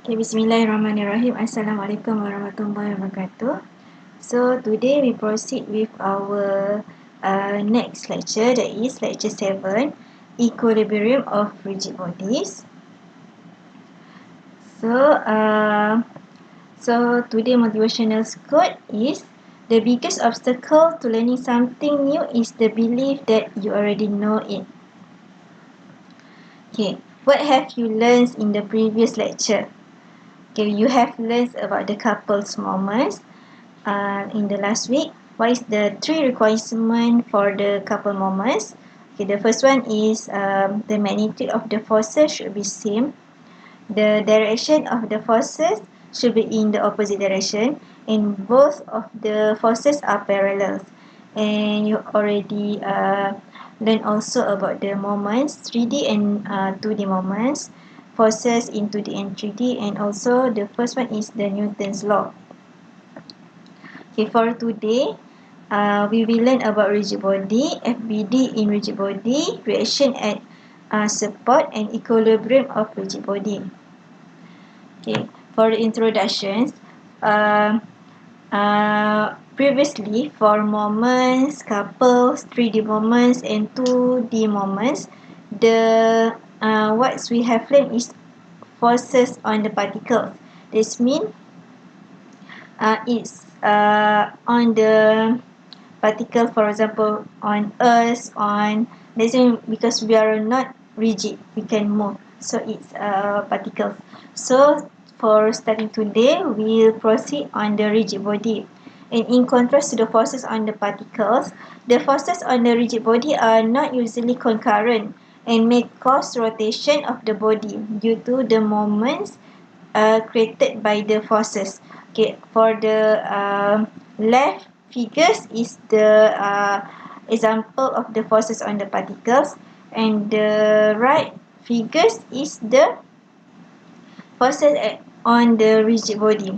Okay, Bismillahirrahmanirrahim. Assalamualaikum warahmatullahi wabarakatuh. So today we proceed with our next lecture, that is lecture 7, equilibrium of rigid bodies. So today motivational quote is: the biggest obstacle to learning something new is the belief that you already know it. Okay, what have you learned in the previous lecture? Okay, you have learned about the couples moments in the last week. What is the 3 requirements for the couple moments? Okay, the first one is the magnitude of the forces should be same. The direction of the forces should be in the opposite direction, and both of the forces are parallel. And you already learned also about the moments, 3D and 2D moments, forces in 2D and 3D, and also the first one is the Newton's law. Okay, for today, we will learn about rigid body, FBD in rigid body, reaction at support, and equilibrium of rigid body. Okay, for the introductions, previously for moments, couples, 3D moments, and 2D moments, the what we have learned is forces on the particles. This means it's on the particle, for example, on us, on let's say because we are not rigid, we can move, so it's particles. So for starting today, we'll proceed on the rigid body. And in contrast to the forces on the particles, the forces on the rigid body are not usually concurrent and may cause rotation of the body due to the moments created by the forces. Okay, for the left figures is the example of the forces on the particles, and the right figures is the forces on the rigid body.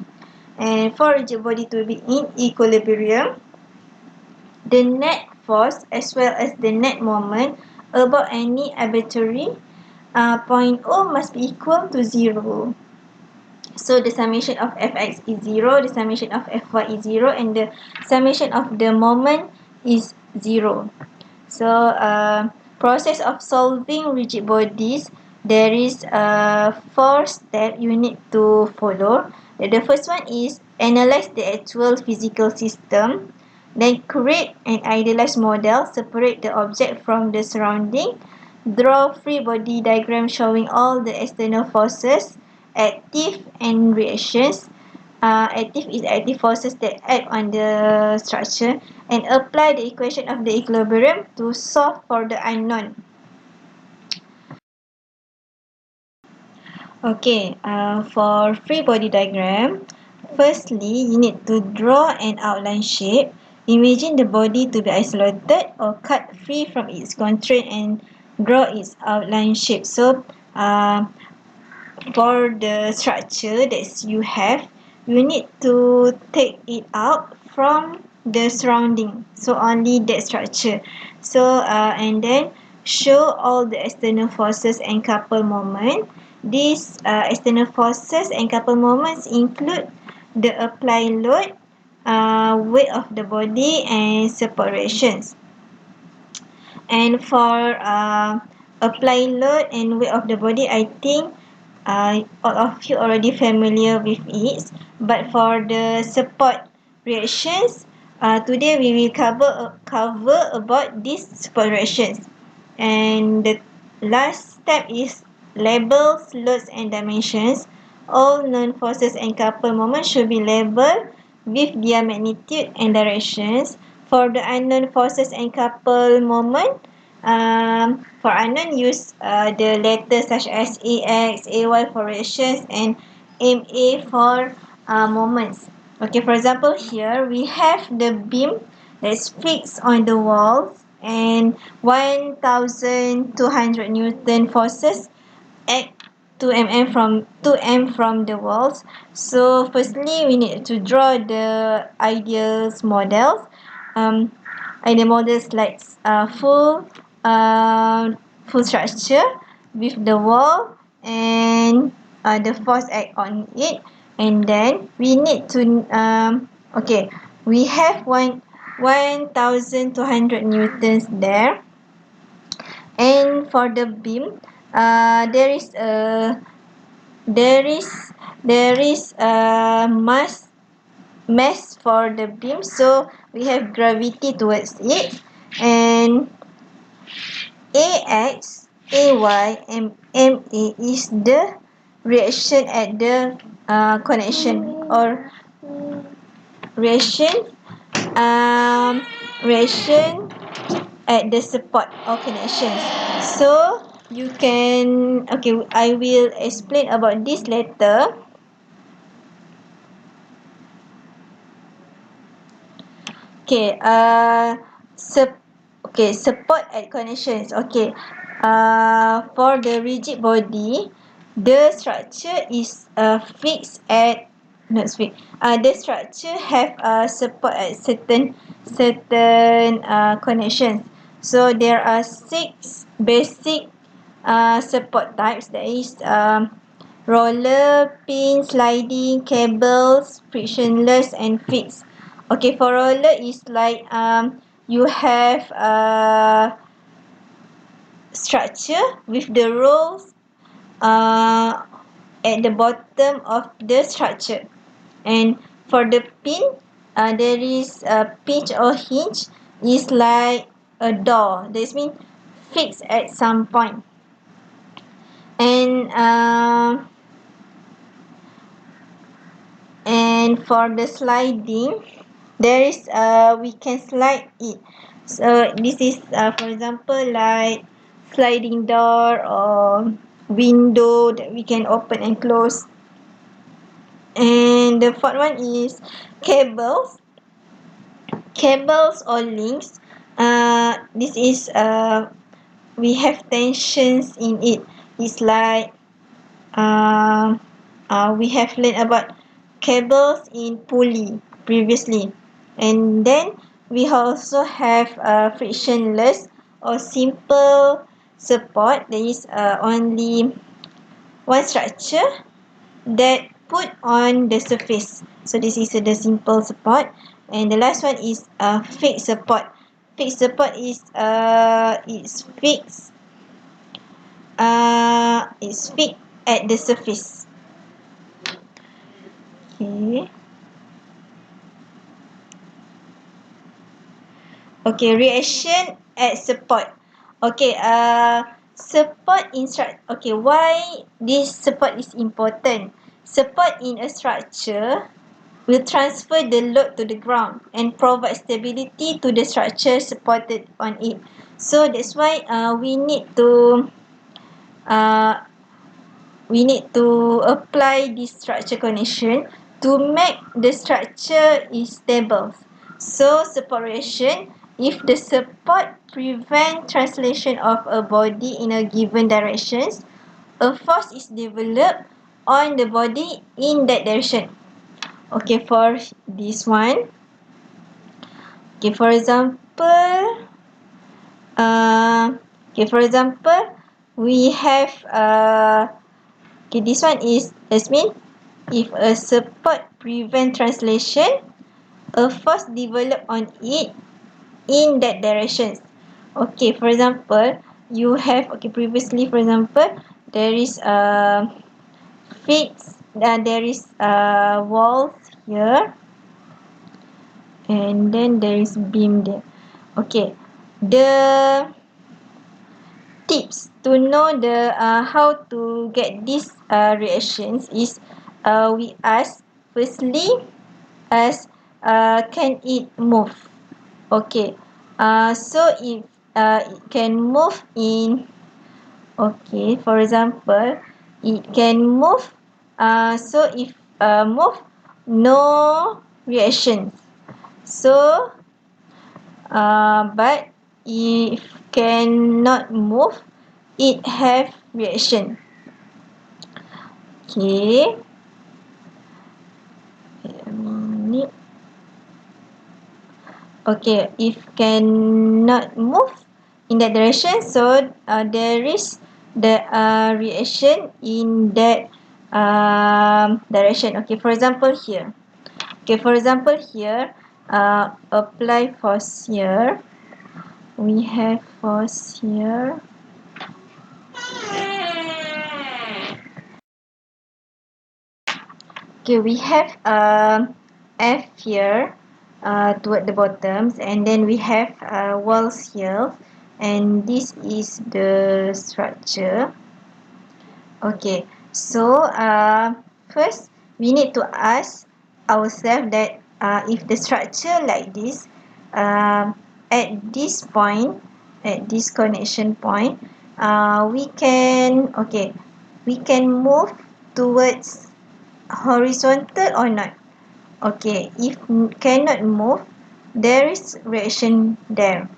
And for rigid body to be in equilibrium, the net force as well as the net moment about any arbitrary point O must be equal to 0. So the summation of fx is 0, the summation of fy is 0, and the summation of the moment is 0. So process of solving rigid bodies, there is 4 steps you need to follow. The first one is analyze the actual physical system, then create an idealized model, separate the object from the surrounding, draw free body diagram showing all the external forces, active and reactions. Active is active forces that act on the structure, and apply the equation of the equilibrium to solve for the unknown. Okay, for free body diagram, firstly you need to draw an outline shape. Imagine the body to be isolated or cut free from its constraint and draw its outline shape. So for the structure that you have, you need to take it out from the surrounding, so only that structure. So and then show all the external forces and couple moment. These external forces and couple moments include the applied load, weight of the body, and support reactions. And for apply load and weight of the body, I think all of you already familiar with it. But for the support reactions, today we will cover about these support reactions. And the last step is labels, loads, and dimensions. All known forces and couple moments should be labeled with their magnitude and directions. For the unknown forces and couple moment, for unknown, use the letters such as AX, AY for reactions, and MA for moments. Okay, for example, here we have the beam that's fixed on the walls, and 1,200 Newton forces act 2 m from the walls. So firstly, we need to draw the ideal models. Ideal models like uh, full structure with the wall and the force act on it, and then we need to okay, we have 1200 newtons there. And for the beam, there is a there is a mass for the beam, so we have gravity towards it. And AX, AY, and MA is the reaction at the connection, or reaction reaction at the support or connections. So you can, okay, I will explain about this later. Okay, support at connections. Okay, for the rigid body, the structure is fixed at, not fixed. The structure have support at certain connections. So there are 6 basic support types. That is roller, pin, sliding, cables, frictionless, and fixed. Okay, for roller is like you have a structure with the rolls at the bottom of the structure. And for the pin, there is a pitch or hinge, is like a door. This means fixed at some point. And for the sliding, there is we can slide it. So this is for example like sliding door or window that we can open and close. And the fourth one is cables or links. This is we have tensions in it. It's like we have learned about cables in pulley previously. And then we also have frictionless or simple support. There is only one structure that put on the surface. So this is the simple support. And the last one is fixed support. Fixed support is it's fixed at the surface. Okay. Okay, reaction at support. Okay, support in structure. Okay, why this support is important? Support in a structure will transfer the load to the ground and provide stability to the structure supported on it. So that's why uh, we need to apply this structure connection to make the structure is stable. So support reaction, if the support prevent translation of a body in a given direction, a force is developed on the body in that direction. Okay, for this one, okay, for example, we have okay, this one is mean if a support prevent translation, a force develop on it in that direction. Okay, for example, you have, okay, previously, for example, there is a fixed, there is a walls here, and then there is beam there. Okay, the tips to know the how to get these reactions is we ask firstly as can it move? Okay, so if it can move in, okay, for example, it can move, so if move, no reaction. So but if cannot move, it have reaction. Okay, wait a minute. Okay, if cannot move in that direction, so there is the reaction in that direction. Okay, for example here. Okay, for example here, apply force here. We have force here. Okay, we have F here toward the bottoms, and then we have walls here, and this is the structure. Okay, so first we need to ask ourselves that if the structure like this, at this point, at this connection point, we can move towards horizontal or not. Okay, if cannot move, there is reaction there.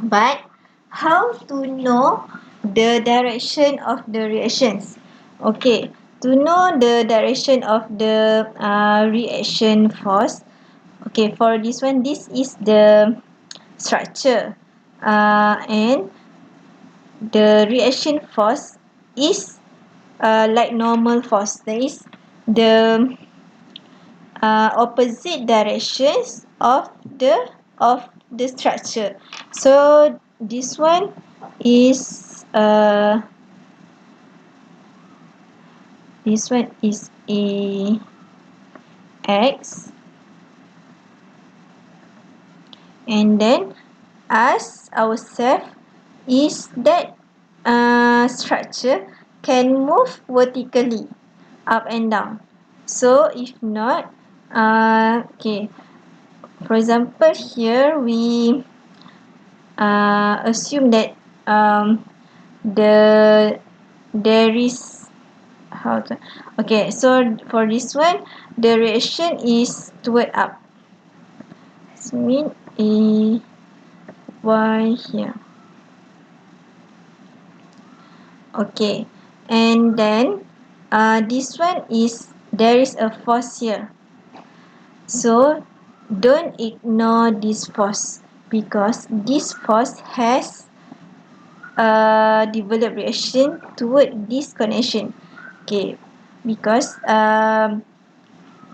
But how to know the direction of the reactions? Okay, to know the direction of the reaction force. Okay, for this one, this is the structure, and the reaction force is like normal force. That is the opposite directions of the structure. So this one is a x, and then ask ourselves, is that structure can move vertically up and down? So if not, okay, for example here we assume that there is how to, okay, so for this one the reaction is toward up, so mean a y here. Okay, and then this one is there is a force here, so don't ignore this force because this force has developed reaction toward this connection. Okay, because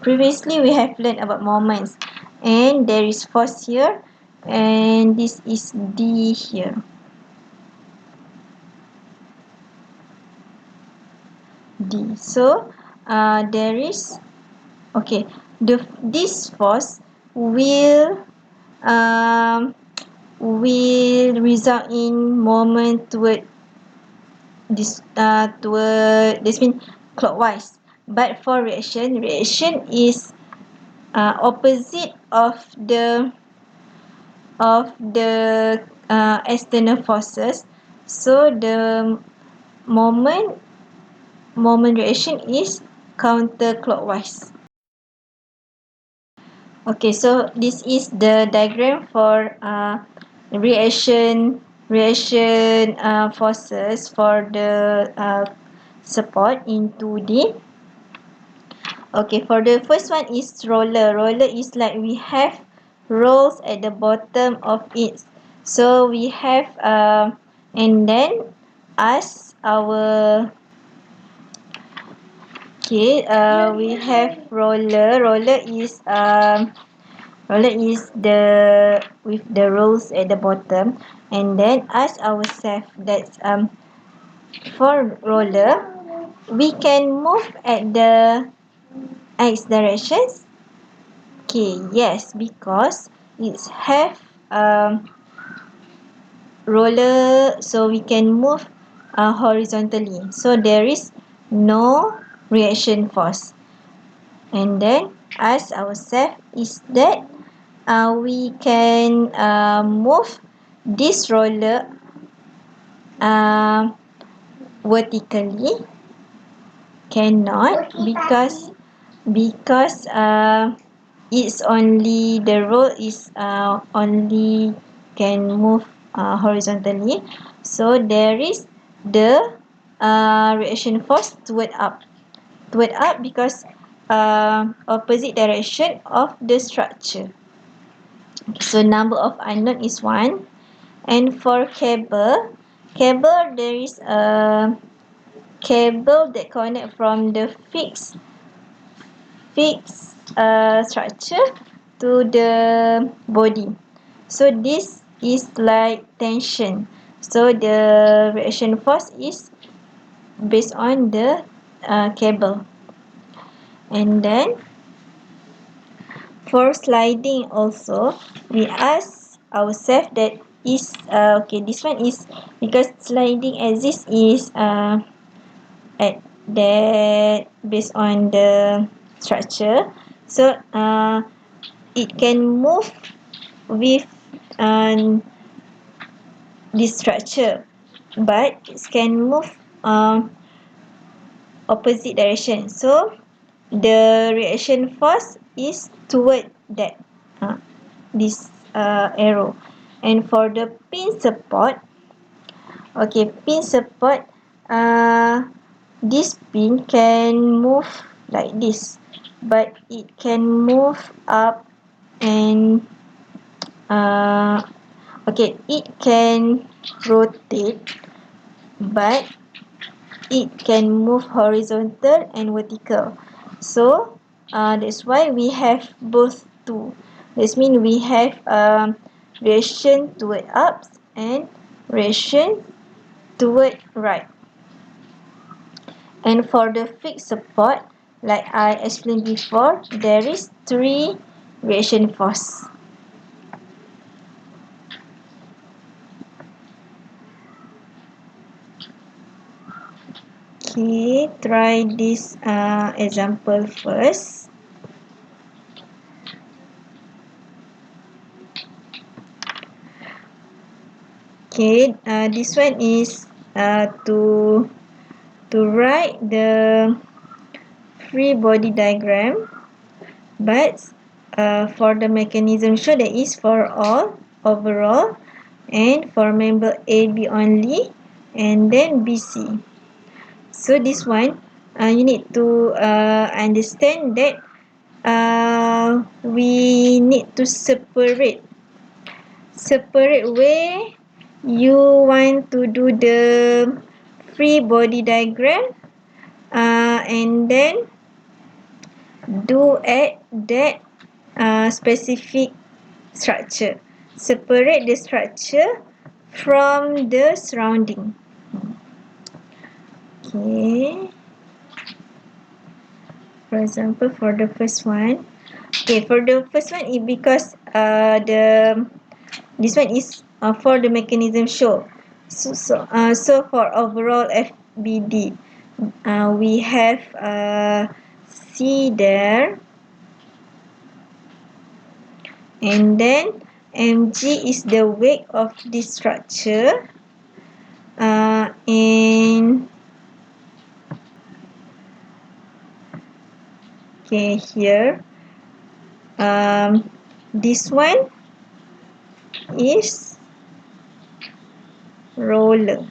previously we have learned about moments, and there is force here, and this is D here. D. So there is, okay, this force um, will result in moment toward this mean clockwise. But for reaction is opposite of the external forces. So the moment reaction is counterclockwise. Okay, so this is the diagram for reaction forces for the support in 2D. Okay, for the first one is roller. Roller is like we have rolls at the bottom of it. So we have and then as our okay, we have roller. Roller is the with the rolls at the bottom, and then ask ourselves that for roller we can move at the x directions. Okay, yes, because it have roller, so we can move horizontally. So there is no reaction force. And then ask ourselves, is that we can move this roller vertically? Cannot, because it's only the roll is only can move horizontally. So there is the reaction force toward up because opposite direction of the structure. Okay, so number of unknown is 1. And for cable there is a cable that connect from the fixed structure to the body. So this is like tension. So the reaction force is based on the cable. And then for sliding also, we ask ourselves that is okay. This one is because sliding exists is at that based on the structure. So it can move with this structure, but it can move opposite direction. So the reaction force is toward that this arrow. And for the pin support, okay, pin support, this pin can move like this, but it can move up and okay, it can rotate, but it can move horizontal and vertical. So that's why we have both two. This means we have reaction toward up and reaction toward right. And for the fixed support, like I explained before, there is 3 reaction force. Okay, try this example first. Okay, this one is to write the free body diagram, but for the mechanism show that is for all overall, and for member A B only, and then BC. So this one you need to understand that we need to separate where you want to do the free body diagram and then do at that specific structure. Separate the structure from the surrounding. Okay. For example, for the first one. Okay, for the first one, it because this one is for the mechanism show. So for overall FBD, we have C there, and then mg is the weight of this structure, and okay, here this one is roller.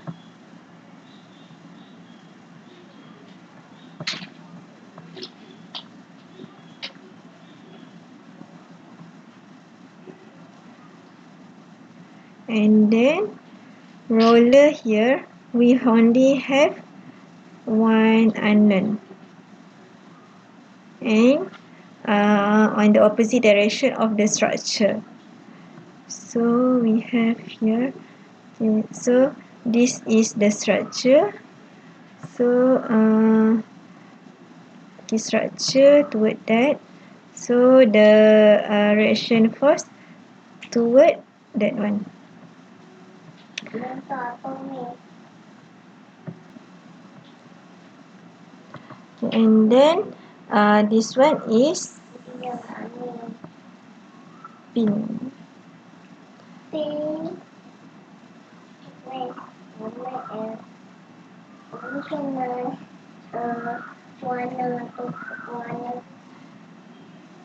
And then roller here, we only have one unknown, and on the opposite direction of the structure. So we have here, okay, so this is the structure. So the structure toward that, so the reaction force toward that one. And then this one is pin.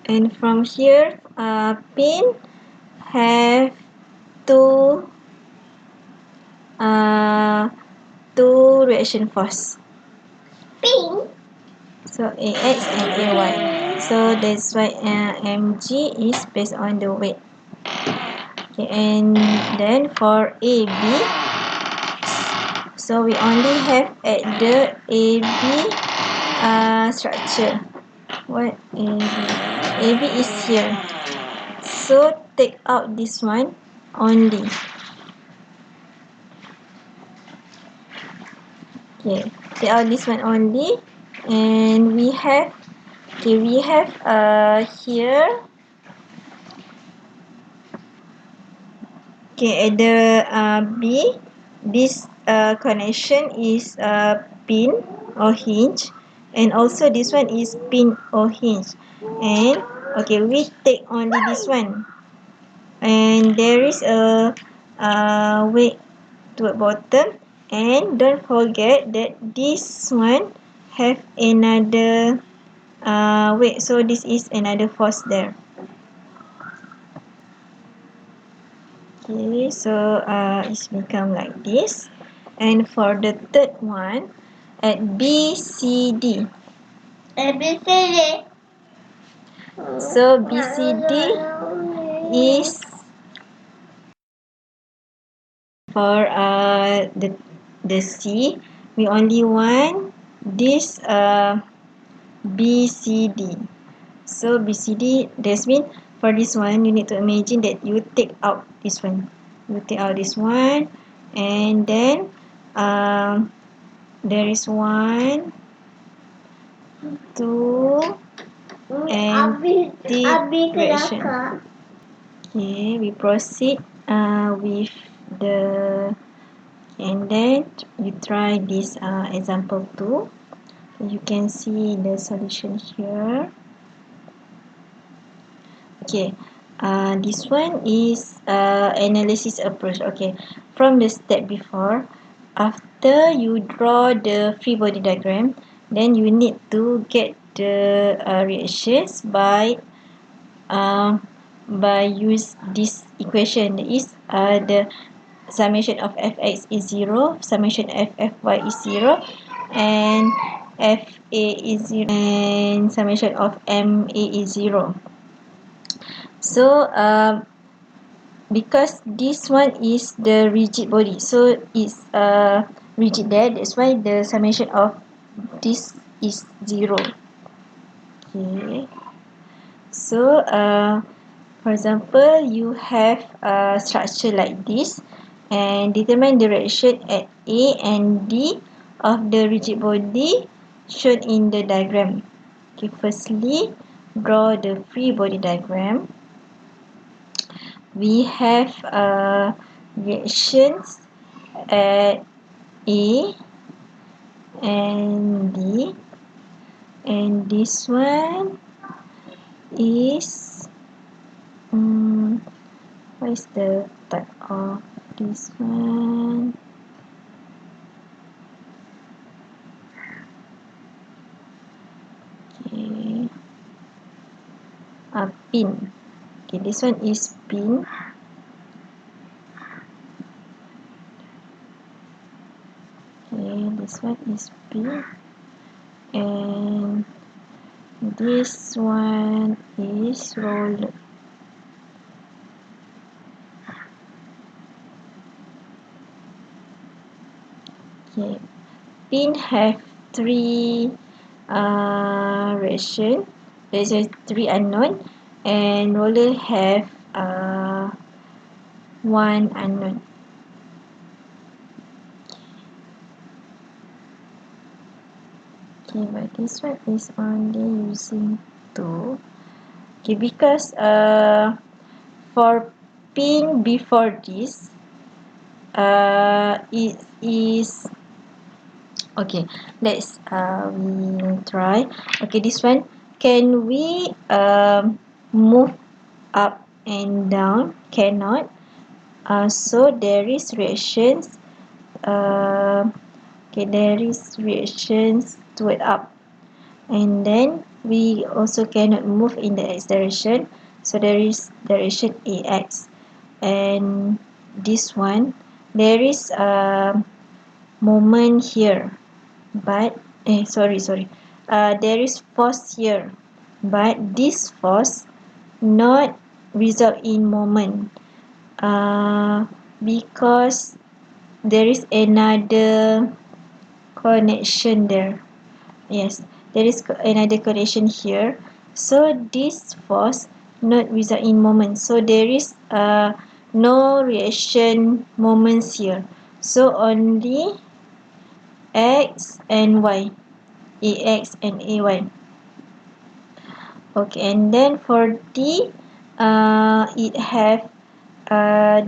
And from here, pin have two reaction force. Pin. So AX and AY. So that's why mg is based on the weight. Okay, and then for AB, so So we only have at the AB structure. What AB? AB is here. So take out this one only. Okay, take out this one only, and we have here. Okay, at the B, this connection is pin or hinge, and also this one is pin or hinge. And okay, we take only this one, and there is a weight toward bottom, and don't forget that this one have another weight, so this is another force there. Okay, so it's become like this. And for the third one, at BCD. ABCD. So BCD is for the C. We only want this BCD. So BCD, that's mean for this one, you need to imagine that you take out this one. You take out this one, and then there is 1, 2, and direction. Okay, we proceed with the, and then you try this example 2. You can see the solution here. Okay, this one is analysis approach. Okay, from the step before, after you draw the free body diagram, then you need to get the reactions by use this equation. That is the summation of fx is 0, summation of fy is 0, and fa is 0, and summation of ma is 0. So because this one is the rigid body, so it's rigid there, that's why the summation of this is 0. Okay, so for example, you have a structure like this, and determine the direction at A and D of the rigid body shown in the diagram. Okay, firstly, draw the free body diagram. We have reactions at A and D, and this one is what is the type of this one? Okay, pin. Okay, this one is pin. Okay, this one is pin, and this one is roller. Okay, pin have 3 reaction. There's 3 unknown, and roller have 1 unknown. Okay, but this one is only using 2. Okay, because for pin before this, it is okay. Let's we try. Okay, this one, can we move up and down? Cannot. So there is reactions. Okay, there is reactions toward up, and then we also cannot move in the x direction. So there is direction ax, and this one there is a moment here, but sorry, there is force here, but this force not result in moment because there is another connection there. Yes, there is another connection here. So this force not result in moment. So there is no reaction moments here. So only x and y, ax and ay. Okay, and then for D, it have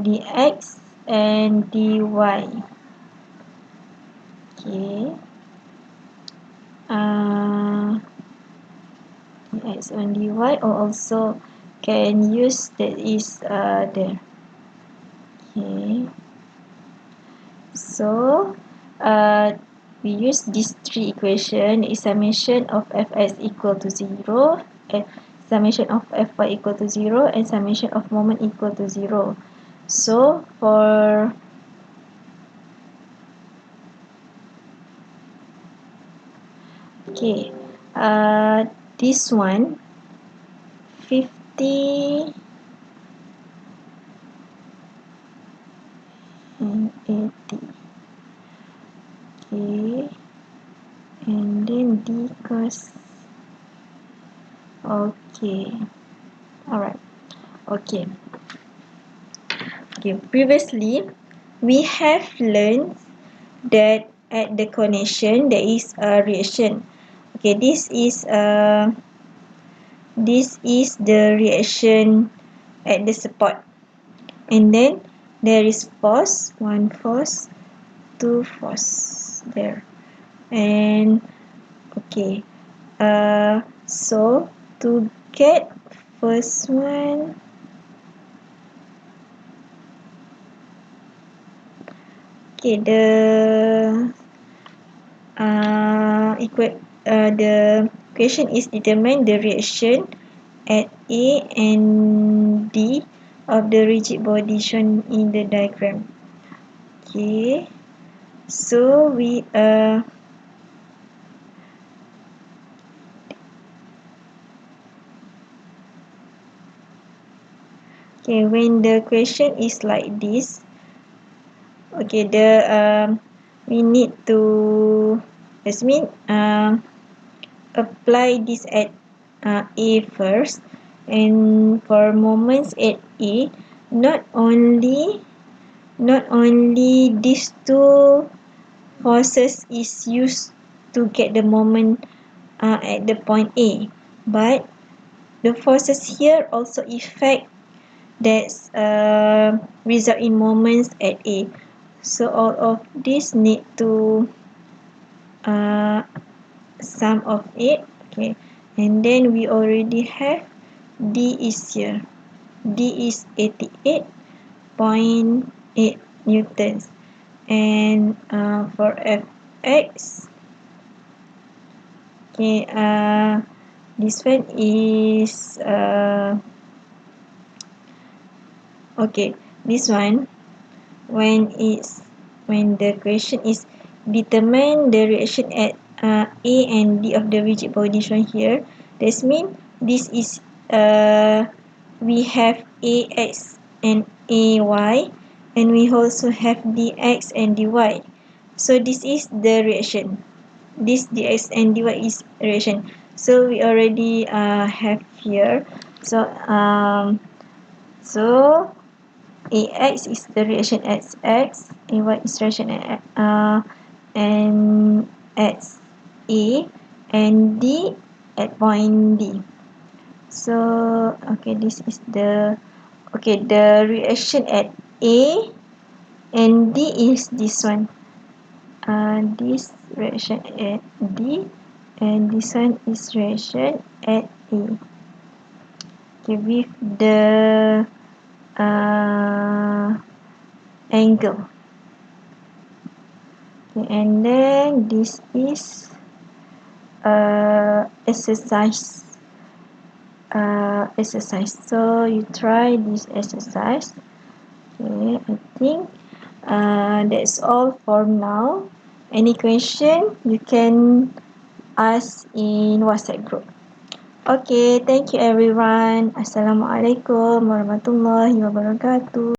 dx and dy. Okay. Dx and dy, or also can use that is there. Okay. So we use these three equation. Is summation of fx equal to 0, summation of fy equal to 0, and summation of moment equal to 0. So for okay, this one 50 and 80. Okay, and then d cos. Okay, alright. Okay. Okay, previously we have learned that at the connection there is a reaction. Okay, this is the reaction at the support, and then there is force, one force, two force there, and okay, so to get first one, okay, the question is determine the reaction at A and D of the rigid body shown in the diagram. Okay, so we okay, when the question is like this, okay, we need to apply this at A first, and for moments at A, not only these two forces is used to get the moment at the point A, but the forces here also affect that result in moments at A. So all of this need to sum of it. Okay, and then we already have D is here. D is 88.8 newtons, and for Fx, okay, this one is okay, this one when the question is determine the reaction at A and D of the rigid body shown here, this means this is we have AX and AY, and we also have DX and DY. So this is the reaction. This dx and dy is reaction. So we already have here. So ax is the reaction at x, ay is reaction at and at A, and D at point D. So okay, this is the reaction at A and D is this one. This reaction at D, and this one is reaction at A. Okay, with the angle. Okay, and then this is exercise. So you try this exercise. Okay, I think that's all for now. Any question you can ask in WhatsApp group. Okay, thank you everyone. Assalamualaikum warahmatullahi wabarakatuh.